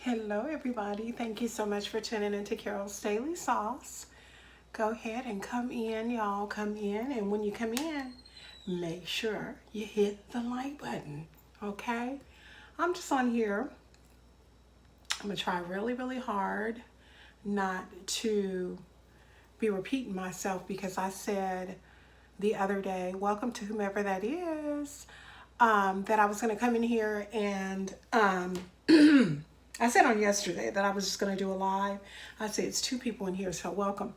Hello, everybody. Thank you so much for tuning into Carol's Daily Sauce. Go ahead and come in, y'all. Come in. And when you come in, make sure you hit the like button. Okay? I'm just on here. I'm going to try really, really hard not to be repeating myself because I said the other day, welcome to whomever that is, that I was going to come in here and I said on yesterday that I was just going to do a live. I said it's two people in here, so welcome.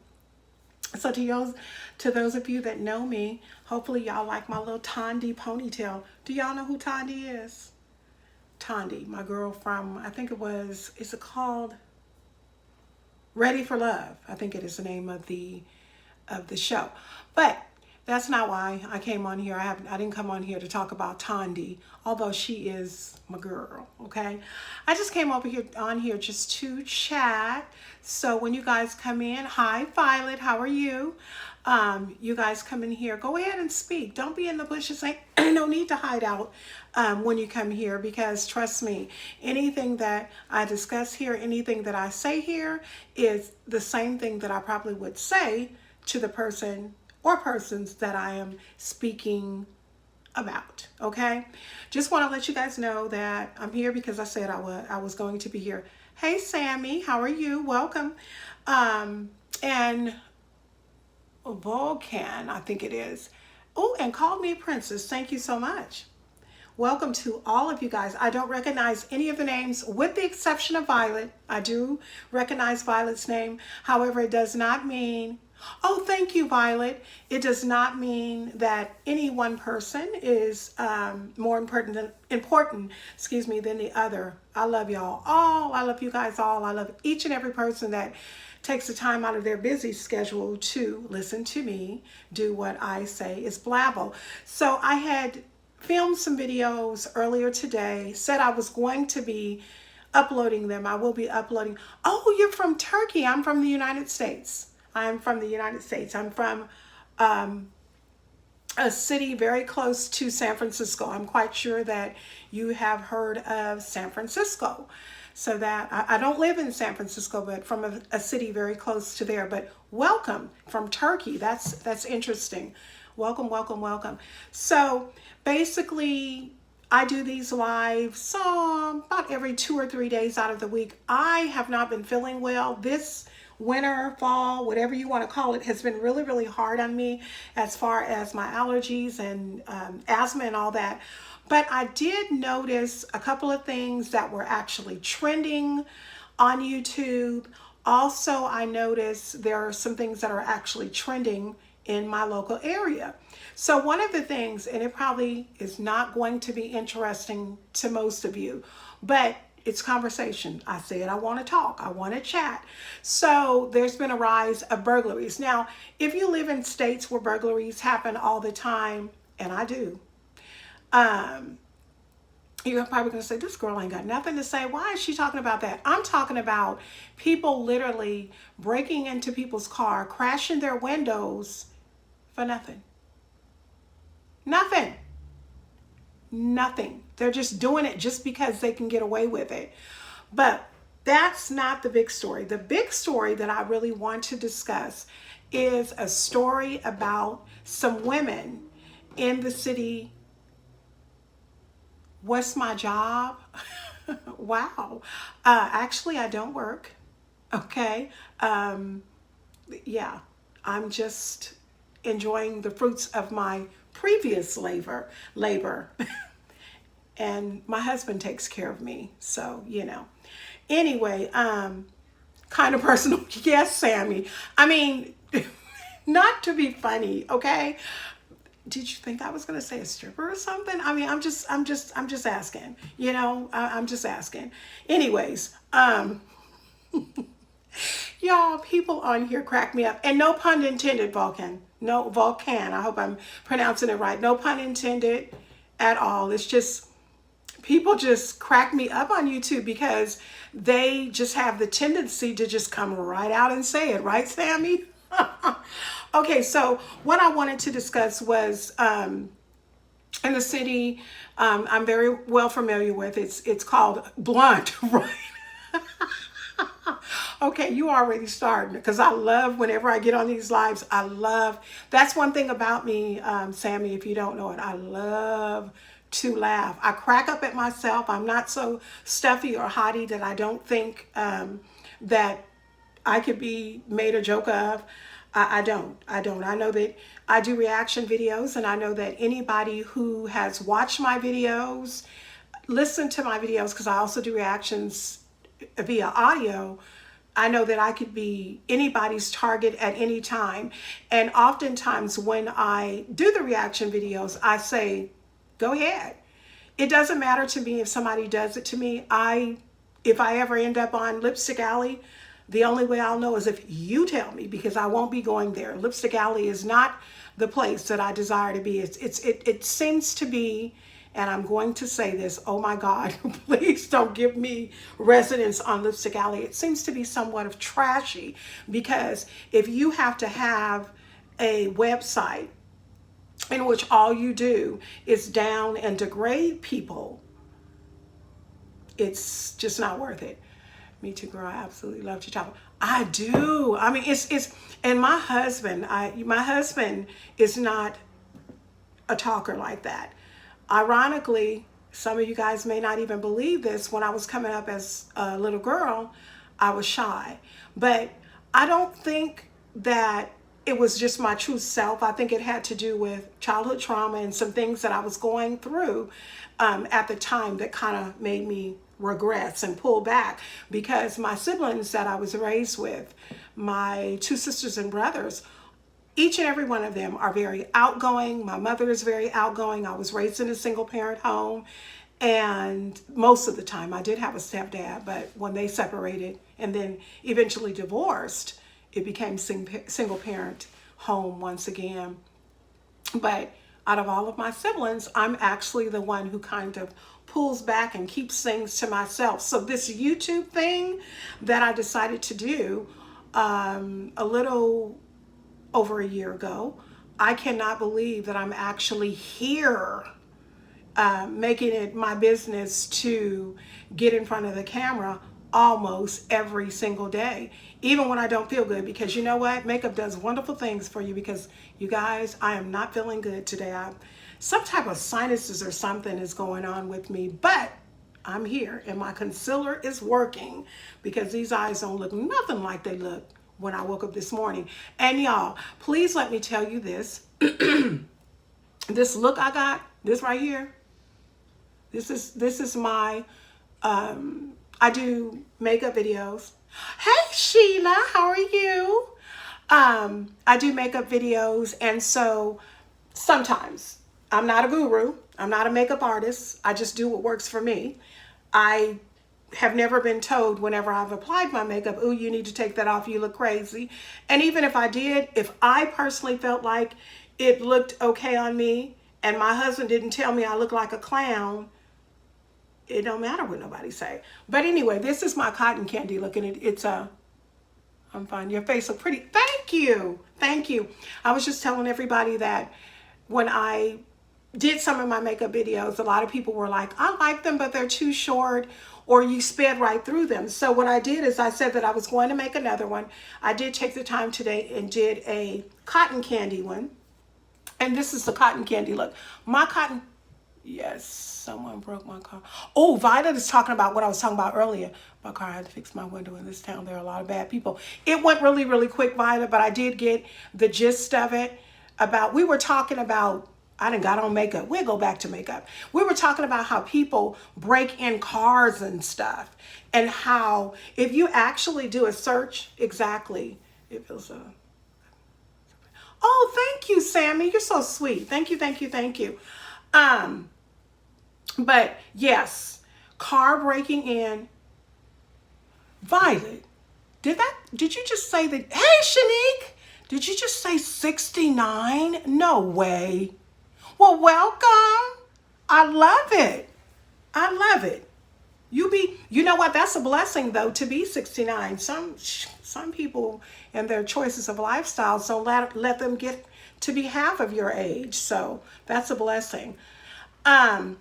So to those of you that know me, hopefully y'all like my little Tondi ponytail. Do y'all know who Tondi is? Tondi, my girl from, I think it was, is it called Ready for Love? I think it is the name of the show. But that's not why I came on here. I didn't come on here to talk about Tondi, although she is my girl, okay? I just came over here on here just to chat. So when you guys come in, hi Violet, how are you? You guys come in here, go ahead and speak. Don't be in the bushes. Ain't no need to hide out when you come here, because trust me, anything that I discuss here, anything that I say here is the same thing that I probably would say to the person or persons that I am speaking about, okay? Just want to let you guys know that I'm here because I said I was going to be here. Hey, Sammy, how are you? Welcome. And Volcan, I think it is. Oh, and called me Princess. Thank you so much. Welcome to all of you guys. I don't recognize any of the names with the exception of Violet. I do recognize Violet's name. However, it does not mean, oh, thank you, Violet. It does not mean that any one person is more important, than the other. I love y'all all. I love you guys all. I love each and every person that takes the time out of their busy schedule to listen to me do what I say is blabble. So I had filmed some videos earlier today, said I was going to be uploading them. I will be uploading. Oh, you're from Turkey. I'm from the United States. I'm from the United States. I'm from a city very close to San Francisco. I'm quite sure that you have heard of San Francisco. So that I don't live in San Francisco, but from a city very close to there. But welcome from Turkey. That's interesting. Welcome, welcome, welcome. So basically, I do these live about every 2 or 3 days out of the week. I have not been feeling well. This winter, fall, whatever you want to call it, has been really, really hard on me as far as my allergies and asthma and all that. But I did notice a couple of things that were actually trending on YouTube. Also, I noticed there are some things that are actually trending in my local area. So one of the things, and it probably is not going to be interesting to most of you, but it's conversation. I said I want to talk. I want to chat. So there's been a rise of burglaries. Now, if you live in states where burglaries happen all the time, and I do, you're probably going to say, this girl ain't got nothing to say. Why is she talking about that? I'm talking about people literally breaking into people's car, crashing their windows for nothing. Nothing. Nothing. They're just doing it just because they can get away with it. But that's not the big story. The big story that I really want to discuss is a story about some women in the city. What's my job? Wow. Actually, I don't work. Okay. Yeah, I'm just enjoying the fruits of my previous labor. And my husband takes care of me. So, Anyway, kind of personal. Yes, Sammy. I mean, not to be funny, okay? Did you think I was going to say a stripper or something? I mean, I'm just asking, I'm just asking. Anyways, y'all, people on here crack me up, and no pun intended, Vulcan. No, Vulcan. I hope I'm pronouncing it right. No pun intended at all. It's just, people just crack me up on YouTube because they just have the tendency to just come right out and say it. Right, Sammy? Okay, so what I wanted to discuss was in the city I'm very well familiar with. It's called Blunt, right? Okay, you already starting, because I love whenever I get on these lives. I love, that's one thing about me, Sammy, if you don't know it, I love to laugh. I crack up at myself. I'm not so stuffy or haughty that I don't think that I could be made a joke of. I don't. I know that I do reaction videos, and I know that anybody who has watched my videos, listened to my videos, because I also do reactions via audio, I know that I could be anybody's target at any time. And oftentimes when I do the reaction videos, I say, go ahead. It doesn't matter to me if somebody does it to me. If I ever end up on Lipstick Alley, the only way I'll know is if you tell me, because I won't be going there. Lipstick Alley is not the place that I desire to be. It seems to be, and I'm going to say this, oh my God, please don't give me residence on Lipstick Alley. It seems to be somewhat of trashy, because if you have to have a website in which all you do is down and degrade people, it's just not worth it. Me too, girl. I absolutely love to talk. I do. I mean, and my husband is not a talker like that. Ironically, some of you guys may not even believe this. When I was coming up as a little girl, I was shy. But I don't think that it was just my true self. I think it had to do with childhood trauma and some things that I was going through at the time that kind of made me regress and pull back, because my siblings that I was raised with, my two sisters and brothers, each and every one of them are very outgoing. My mother is very outgoing. I was raised in a single parent home. And most of the time I did have a stepdad, but when they separated and then eventually divorced, it became single parent home once again. But out of all of my siblings, I'm actually the one who kind of pulls back and keeps things to myself. So this YouTube thing that I decided to do a little over a year ago, I cannot believe that I'm actually here making it my business to get in front of the camera almost every single day, even when I don't feel good, because you know what? Makeup does wonderful things for you, because you guys, I am not feeling good today. Some type of sinuses or something is going on with me, but I'm here and my concealer is working, because these eyes don't look nothing like they looked when I woke up this morning. And y'all, please let me tell you this. This look I got, this right here, this is my I do makeup videos. Hey Sheila, how are you? I do makeup videos, and so sometimes, I'm not a guru, I'm not a makeup artist, I just do what works for me. I have never been told whenever I've applied my makeup, oh, you need to take that off, you look crazy. And even if I did, if I personally felt like it looked okay on me and my husband didn't tell me I look like a clown, it don't matter what nobody say. But anyway, this is my cotton candy look, and it's a, I'm fine. Your face look pretty. Thank you. Thank you. I was just telling everybody that when I did some of my makeup videos, a lot of people were like, I like them, but they're too short, or you sped right through them. So what I did is I said that I was going to make another one. I did take the time today and did a cotton candy one. And this is the cotton candy look. My cotton, yes, someone broke my car. Oh, Violet is talking about what I was talking about earlier. My car, I had to fix my window in this town. There are a lot of bad people. It went really, really quick, Violet, but I did get the gist of it. We were talking about, I done got on makeup. We'll go back to makeup. We were talking about how people break in cars and stuff, and how if you actually do a search, exactly, it feels so. Oh, thank you, Sammy. You're so sweet. Thank you, thank you, thank you. But yes, car breaking in. Violet, did you just say that? Hey, Shanique, did you just say 69? No way. Well, welcome. I love it. I love it. You know what? That's a blessing though, to be 69. Some people and their choices of lifestyles don't let them get to be half of your age. So that's a blessing. But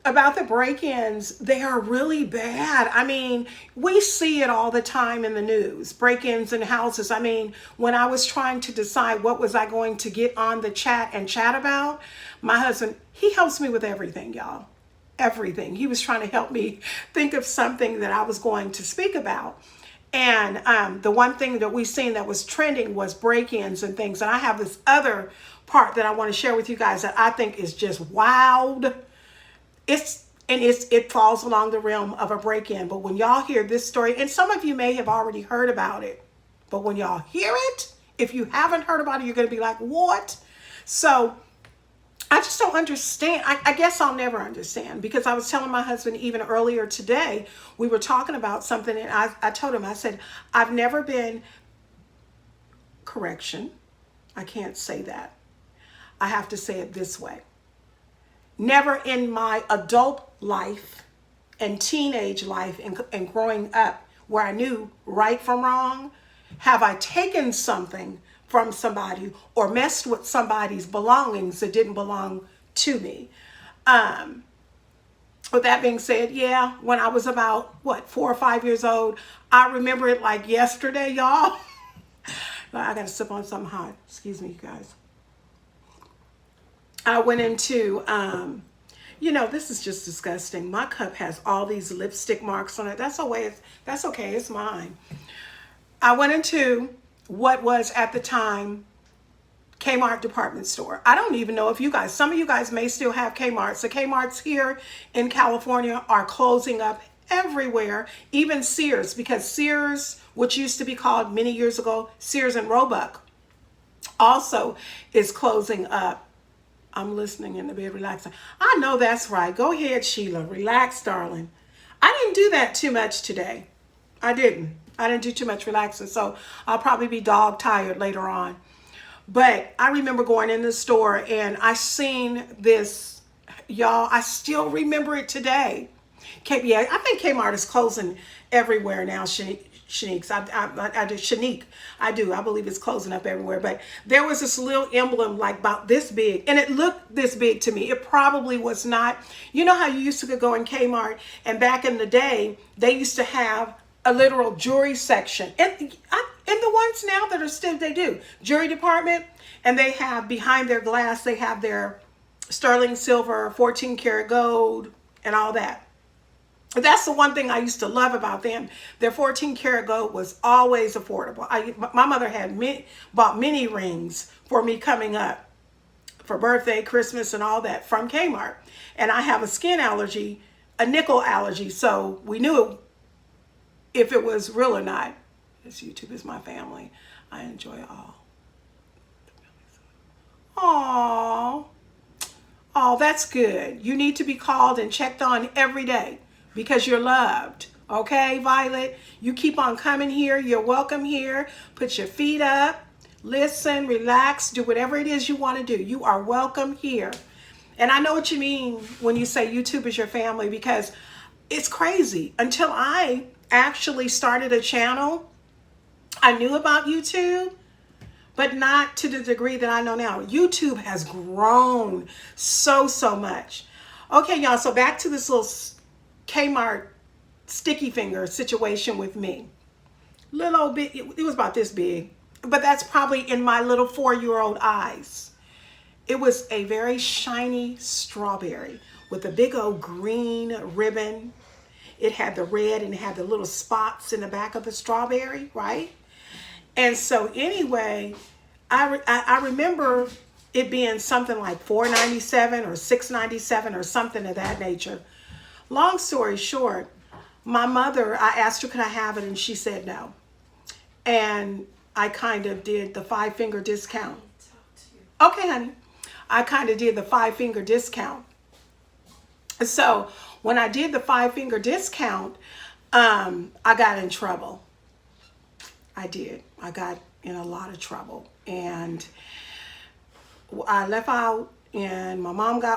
about the break-ins, they are really bad. I mean, we see it all the time in the news, break-ins in houses. I mean, when I was trying to decide what was I going to get on the chat and chat about, my husband, he helps me with everything, y'all. Everything. He was trying to help me think of something that I was going to speak about. And the one thing that we seen that was trending was break-ins and things. And I have this other part that I want to share with you guys that I think is just wild. It falls along the realm of a break-in. But when y'all hear this story, and some of you may have already heard about it, but when y'all hear it, if you haven't heard about it, you're going to be like, what? So I just don't understand. I guess I'll never understand, because I was telling my husband even earlier today, we were talking about something, and I told him, I said, I've never been, correction, I can't say that. I have to say it this way. Never in my adult life and teenage life and growing up where I knew right from wrong, have I taken something from somebody or messed with somebody's belongings that didn't belong to me. With that being said, yeah, when I was about, 4 or 5 years old, I remember it like yesterday, y'all. I got to sip on something hot. Excuse me, you guys. I went into, this is just disgusting. My cup has all these lipstick marks on it. That's okay. It's mine. I went into what was at the time Kmart department store. I don't even know if some of you guys may still have Kmarts. The Kmarts here in California are closing up everywhere, even Sears, because Sears, which used to be called many years ago, Sears and Roebuck, also is closing up. I'm listening in the bed, relaxing. I know that's right. Go ahead, Sheila. Relax, darling. I didn't do that too much today. I didn't do too much relaxing, so I'll probably be dog tired later on. But I remember going in the store and I seen this, y'all. I still remember it today. I think Kmart is closing everywhere now, Shanique. I do. Shanique. I do. I believe it's closing up everywhere. But there was this little emblem like about this big, and it looked this big to me. It probably was not. You know how you used to go in Kmart, and back in the day, they used to have a literal jewelry section. And the ones now that are still, they do. Jewelry department, and they have behind their glass, they have their sterling silver, 14 karat gold, and all that. That's the one thing I used to love about them. Their 14 karat gold was always affordable. My mother had bought many rings for me coming up for birthday, Christmas, and all that from Kmart. And I have a skin allergy, a nickel allergy, so we knew if it was real or not. This YouTube is my family. I enjoy it all. Aww. Oh, that's good. You need to be called and checked on every day because you're loved. Okay, Violet? You keep on coming here. You're welcome here. Put your feet up. Listen, relax, do whatever it is you want to do. You are welcome here. And I know what you mean when you say YouTube is your family, because it's crazy. Until I actually started a channel, I knew about YouTube, but not to the degree that I know now. YouTube has grown so much. Okay, y'all, so back to this little Kmart sticky finger situation with me. Little old bit, it was about this big, but that's probably in my little 4-year-old eyes. It was a very shiny strawberry with a big old green ribbon. It had the red and it had the little spots in the back of the strawberry, right? And so anyway, I remember it being something like $4.97 or $6.97 or something of that nature. Long story short, my mother, I asked her, could I have it? And she said no. And I kind of did the 5-finger discount. Okay, honey. I kind of did the 5-finger discount. So when I did the 5-finger discount, I got in trouble. I did. I got in a lot of trouble. And I left out and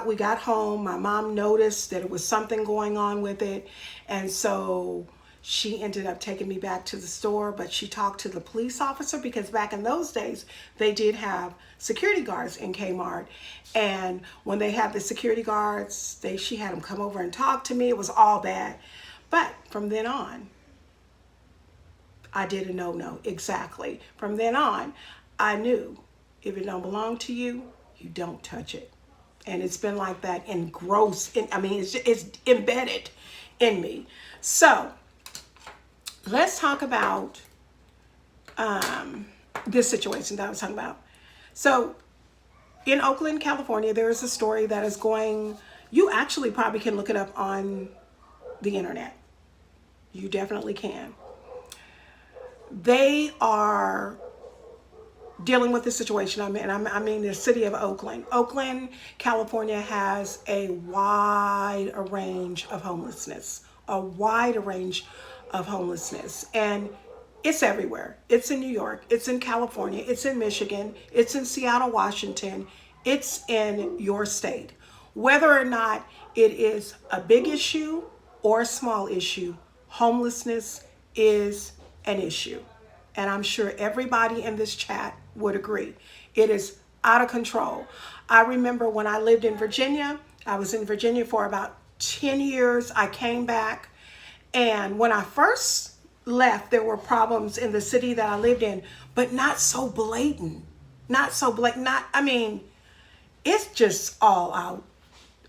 we got home. My mom noticed that it was something going on with it. And so She ended up taking me back to the store, but she talked to the police officer because back in those days, they did have security guards in Kmart. And when they had the security guards, she had them come over and talk to me. It was all bad. But from then on, I did a no-no, exactly. From then on, I knew if it don't belong to you, you don't touch it. And it's been like that it's embedded in me. So let's talk about this situation that I was talking about. So in Oakland, California, there is a story that is going, you actually probably can look it up on the internet. You definitely can. They are dealing with the situation. I mean the city of Oakland. Oakland, California has a wide range of homelessness. And it's everywhere. It's in New York. It's in California. It's in Michigan. It's in Seattle, Washington. It's in your state. Whether or not it is a big issue or a small issue, homelessness is an issue. And I'm sure everybody in this chat would agree. It is out of control. I remember when I lived in Virginia, I was in Virginia for about 10 years. I came back. And when I first left, there were problems in the city that I lived in, but not so blatant. It's just all out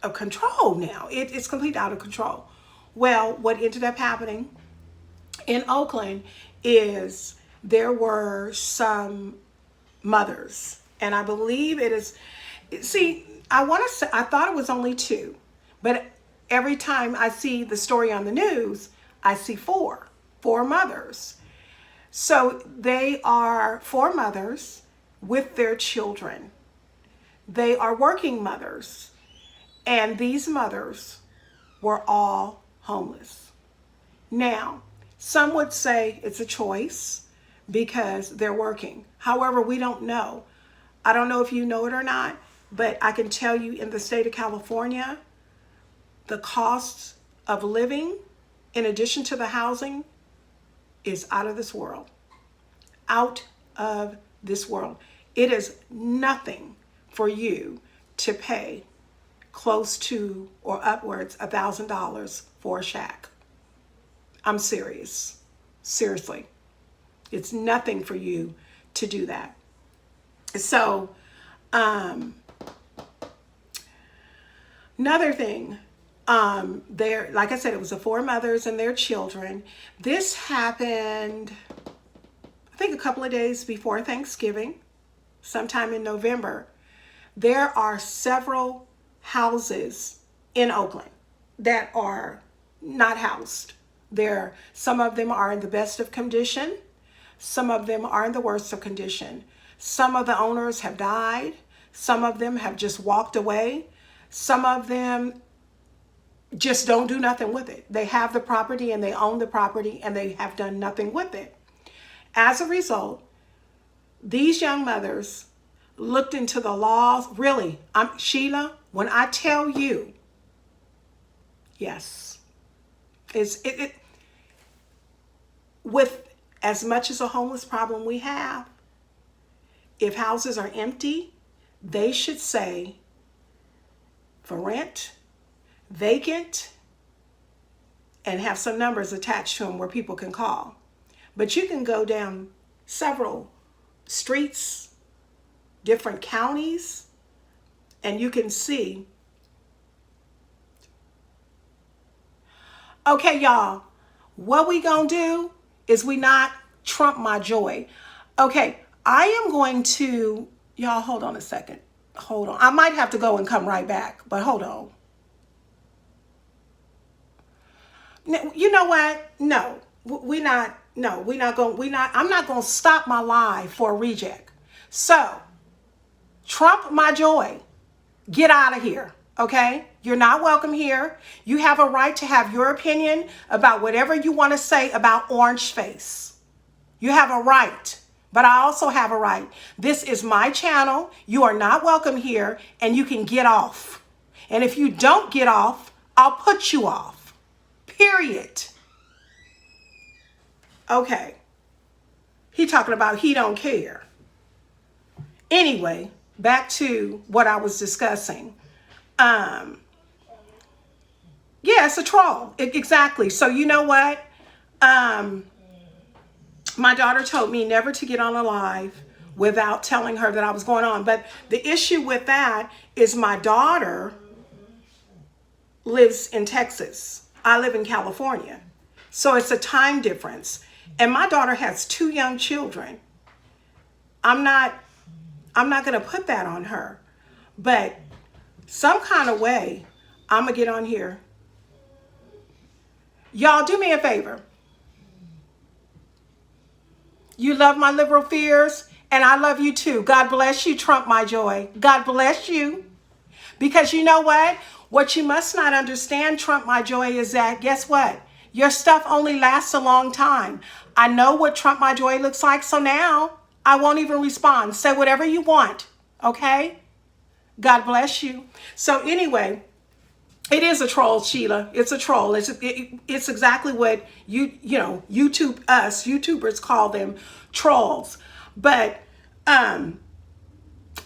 of control now. It's completely out of control. Well, what ended up happening in Oakland is there were some mothers, and I believe it is, I thought it was only 2, but every time I see the story on the news, I see 4 mothers. So they are 4 mothers with their children. They are working mothers, and these mothers were all homeless. Now, some would say it's a choice because they're working. However, we don't know. I don't know if you know it or not, but I can tell you in the state of California, the cost of living, in addition to the housing, is out of this world. Out of this world. It is nothing for you to pay close to or upwards $1,000 for a shack. I'm serious. Seriously. It's nothing for you to do that. So, another thing, there, like I said, it was the 4 mothers and their children. This happened, I think, a couple of days before Thanksgiving, sometime in November. There are several houses in Oakland that are not housed. Some of them are in the best of condition. Some of them are in the worst of condition. Some of the owners have died. Some of them have just walked away. Some of them just don't do nothing with it. They have the property and they own the property and they have done nothing with it. As a result, these young mothers looked into the laws. Really, Sheila, when I tell you, yes, with as much as a homeless problem we have, if houses are empty, they should say for rent, vacant, and have some numbers attached to them where people can call. But you can go down several streets, different counties, and you can see. Okay, y'all, what we gonna do is we not trump my joy. Okay, I am going to, y'all, hold on a second. Hold on. I might have to go and come right back, but hold on. You know what? No, I'm not going to stop my live for a reject. So, trump my joy. Get out of here. Okay? You're not welcome here. You have a right to have your opinion about whatever you want to say about orange face. You have a right. But I also have a right. This is my channel. You are not welcome here, and you can get off. And if you don't get off, I'll put you off. Period. Okay. He talking about he don't care. Anyway, back to what I was discussing. Yeah, it's a troll. Exactly. So you know what? My daughter told me never to get on a live without telling her that I was going on. But the issue with that is my daughter lives in Texas. I live in California. So it's a time difference. And my daughter has 2 young children. I'm not going to put that on her. But some kind of way, I'm going to get on here. Y'all do me a favor. You love my liberal fears, and I love you too. God bless you, Trump my joy. God bless you. Because you know what? What you must not understand, Trump my joy, is that, guess what? Your stuff only lasts a long time. I know what Trump my joy looks like, so now I won't even respond. Say whatever you want, okay? God bless you. So anyway, it is a troll, Sheila. It's a troll. It's exactly what YouTubers call them, trolls. But as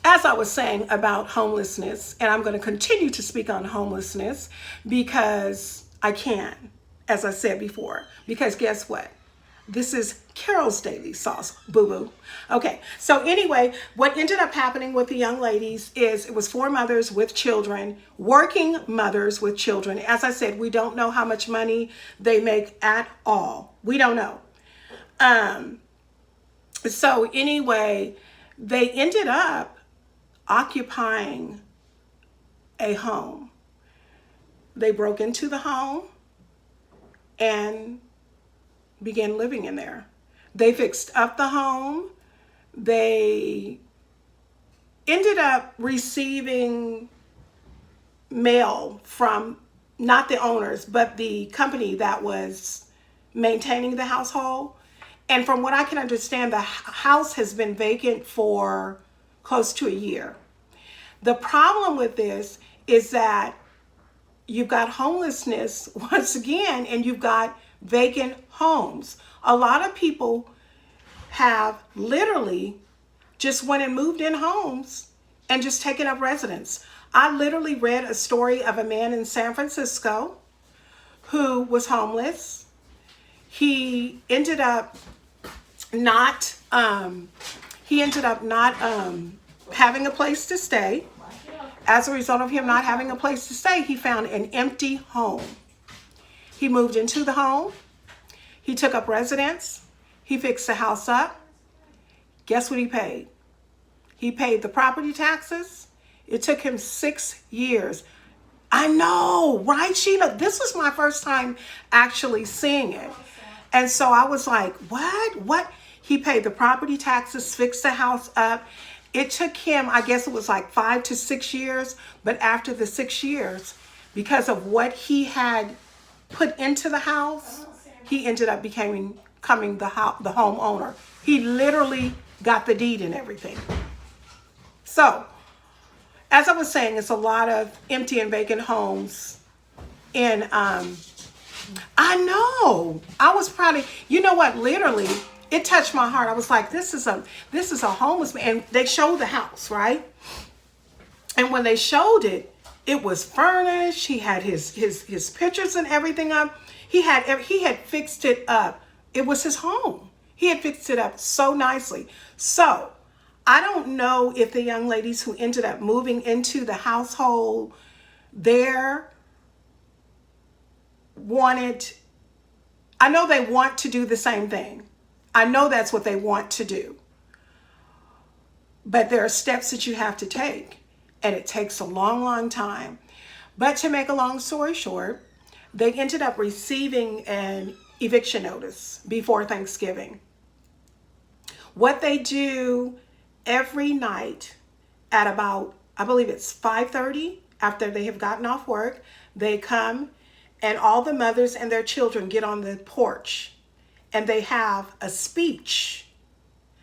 I was saying about homelessness, and I'm going to continue to speak on homelessness because I can, as I said before, because guess what? This is Carol's Daily Sauce, boo-boo. Okay, so anyway, what ended up happening with the young ladies is it was 4 mothers with children, working mothers with children. As I said, we don't know how much money they make at all. We don't know. So anyway, they ended up occupying a home. They broke into the home and began living in there. They fixed up the home. They ended up receiving mail from not the owners, but the company that was maintaining the household. And from what I can understand, the house has been vacant for close to a year. The problem with this is that you've got homelessness once again, and you've got vacant homes. A lot of people have literally just went and moved in homes and just taken up residence. I literally read a story of a man in San Francisco who was homeless. He ended up not having a place to stay. As a result of him not having a place to stay, he found an empty home. He moved into the home. He took up residence. He fixed the house up. Guess what he paid? He paid the property taxes. It took him 6 years. I know, right, Sheila? This was my first time actually seeing it. And so I was like, what? He paid the property taxes, fixed the house up. It took him, I guess it was like 5 to 6 years. But after the 6 years, because of what he had put into the house, he ended up becoming the homeowner. He literally got the deed and everything. So, as I was saying, it's a lot of empty and vacant homes. And I know, I was probably, you know what, literally, it touched my heart. I was like, this is a homeless man. And they showed the house, right? And when they showed it, it was furnished. He had his pictures and everything up. He had fixed it up. It was his home. He had fixed it up so nicely. So I don't know if the young ladies who ended up moving into the household there I know they want to do the same thing. I know that's what they want to do. But there are steps that you have to take, and it takes a long, long time. But to make a long story short, they ended up receiving an eviction notice before Thanksgiving. What they do every night at about, I believe it's 5:30, after they have gotten off work, they come and all the mothers and their children get on the porch and they have a speech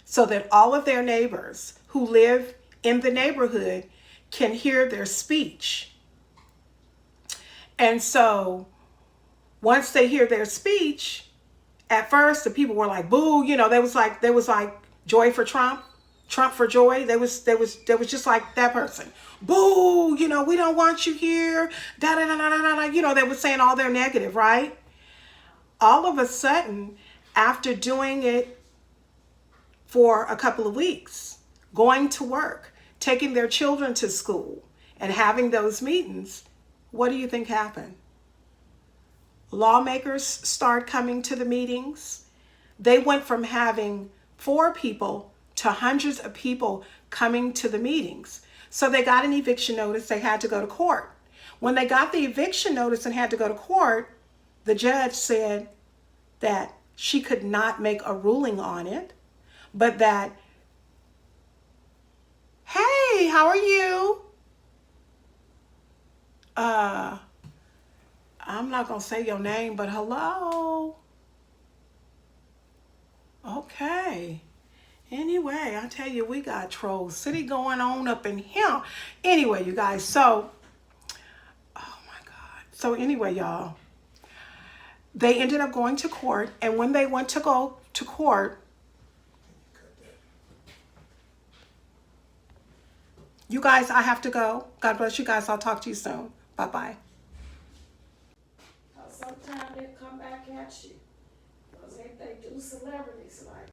so that all of their neighbors who live in the neighborhood can hear their speech. And so once they hear their speech, At first, the people were like, boo, you know, there was like joy for Trump, Trump for joy. There was just like that person. Boo, you know, we don't want you here. Da da da da da da. You know, they were saying all their negative, right? All of a sudden, after doing it for a couple of weeks, going to work, taking their children to school, and having those meetings, what do you think happened? Lawmakers start coming to the meetings. They went from having 4 people to hundreds of people coming to the meetings. So they got an eviction notice. They had to go to court. When they got the eviction notice and had to go to court, the judge said that she could not make a ruling on it, but that, hey, how are you? I'm not going to say your name, but hello. Okay. Anyway, I tell you, we got Troll City going on up in here. Anyway, you guys, so, oh my God. So anyway, y'all, they ended up going to court, and when they went to go to court, you guys, I have to go. God bless you guys. I'll talk to you soon. Bye-bye. Sometimes they come back at you. Because they do celebrities like